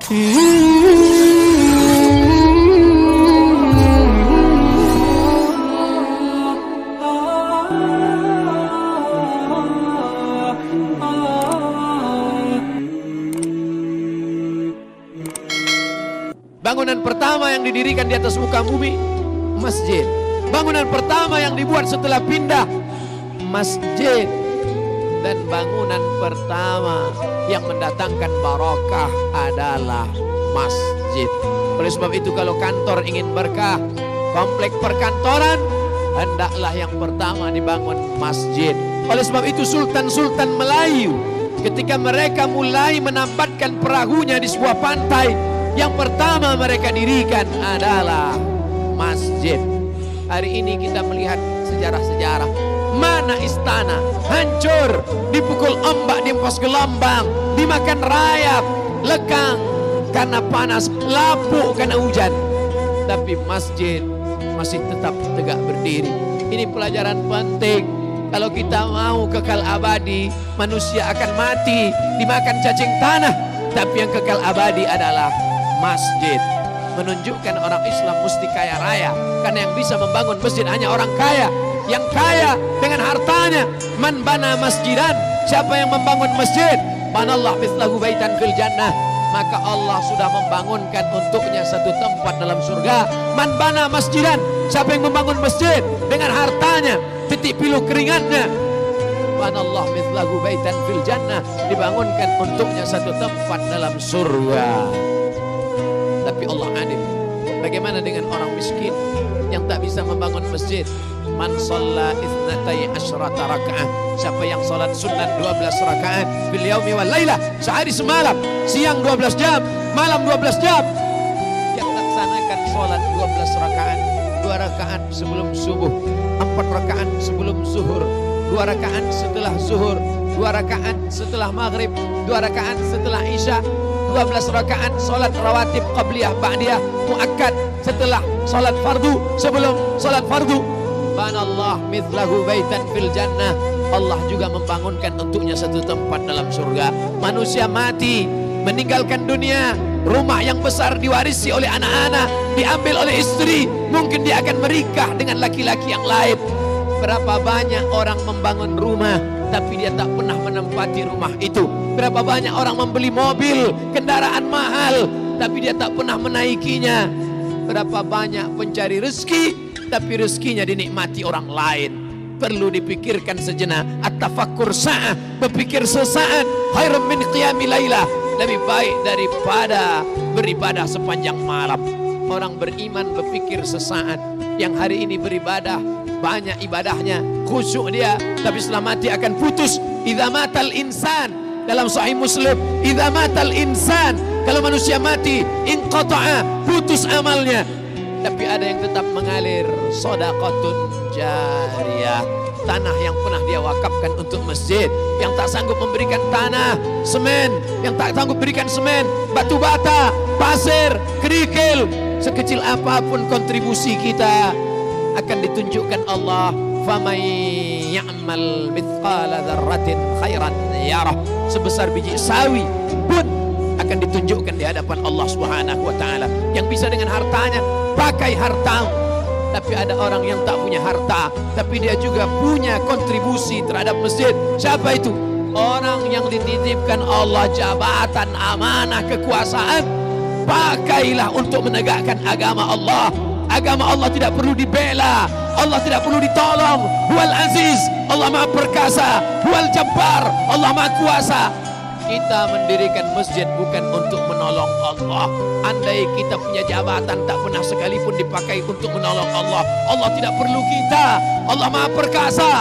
Bangunan pertama yang didirikan di atas muka bumi, masjid. Bangunan pertama yang dibuat setelah pindah, masjid. Dan bangunan pertama yang mendatangkan barakah adalah masjid. Oleh sebab itu kalau kantor ingin berkah, komplek perkantoran, hendaklah yang pertama dibangun masjid. Oleh sebab itu sultan-sultan Melayu ketika mereka mulai menambatkan perahunya di sebuah pantai, yang pertama mereka dirikan adalah masjid. Hari ini kita melihat sejarah-sejarah, mana istana hancur, dipukul ombak, diempas gelombang, dimakan rayap, lekang karena panas, lapuk karena hujan. Tapi masjid masih tetap tegak berdiri. Ini pelajaran penting. Kalau kita mau kekal abadi, manusia akan mati dimakan cacing tanah, tapi yang kekal abadi adalah masjid. Menunjukkan orang Islam mesti kaya raya, karena yang bisa membangun masjid hanya orang kaya. Yang kaya dengan hartanya. Man bana masjidan, siapa yang membangun masjid, banallah mithlahu baitan fil jannah, maka Allah sudah membangunkan untuknya satu tempat dalam surga. Man bana masjidan, siapa yang membangun masjid dengan hartanya, titik piluh keringatnya, banallah mithlahu baitan fil jannah, dibangunkan untuknya satu tempat dalam surga. Tapi Allah adil. Bagaimana dengan orang miskin yang tak bisa membangun masjid? Man shalla itsnatai asyrata rakaat, siapa yang salat sunat 12 rakaat fil yaumi wal lailah, sehari semalam, siang 12 jam, malam 12 jam, yang laksanakan salat 12 rakaat, 2 rakaat sebelum subuh, 4 rakaat sebelum zuhur, 2 rakaat setelah zuhur, 2 rakaat setelah maghrib, 2 rakaat setelah isya, 12 rakaat salat rawatib qabliyah ba'diyah muakkad setelah salat fardu, sebelum salat fardu. Banallah mithlahu baitan fil jannah, Allah juga membangunkan untuknya satu tempat dalam surga. Manusia mati, meninggalkan dunia, rumah yang besar diwarisi oleh anak-anak, diambil oleh istri, mungkin dia akan menikah dengan laki-laki yang lain. Berapa banyak orang membangun rumah tapi dia tak pernah menempati rumah itu. Berapa banyak orang membeli mobil, kendaraan mahal, tapi dia tak pernah menaikinya. Berapa banyak pencari rezeki, tapi rezekinya dinikmati orang lain. Perlu dipikirkan sejenak. At-tafakkur sa'ah, berpikir sesaat, khairum min qiyamil lailah, lebih baik daripada beribadah sepanjang malam. Orang beriman berpikir sesaat. Yang hari ini beribadah, banyak ibadahnya, khusyuk dia, tapi setelah mati akan putus. Idza matal insan, dalam Sahih Muslim, idza matal insan, kalau manusia mati, inqata'a, putus amalnya. Tapi ada yang tetap mengalir, shadaqatun jariyah, tanah yang pernah dia wakafkan untuk masjid. Yang tak sanggup memberikan tanah, semen, yang tak sanggup berikan semen, batu bata, pasir, kerikil, sekecil apapun kontribusi kita akan ditunjukkan Allah. Faman ya'mal mithqala dzarratin khairan yarah, sebesar biji sawi pun akan ditunjukkan di hadapan Allah Subhanahu wa taala. Yang bisa dengan hartanya, pakai harta. Tapi ada orang yang tak punya harta, tapi dia juga punya kontribusi terhadap masjid. Siapa itu? Orang yang dititipkan Allah jabatan, amanah, kekuasaan. Pakailah untuk menegakkan agama Allah. Agama Allah tidak perlu dibela, Allah tidak perlu ditolong. Huwal Aziz, Allah Maha Perkasa. Huwal Jabbar, Allah Maha Kuasa. Kita mendirikan masjid bukan untuk menolong Allah. Andai kita punya jabatan, tak pernah sekalipun dipakai untuk menolong Allah. Allah tidak perlu kita, Allah Maha Perkasa.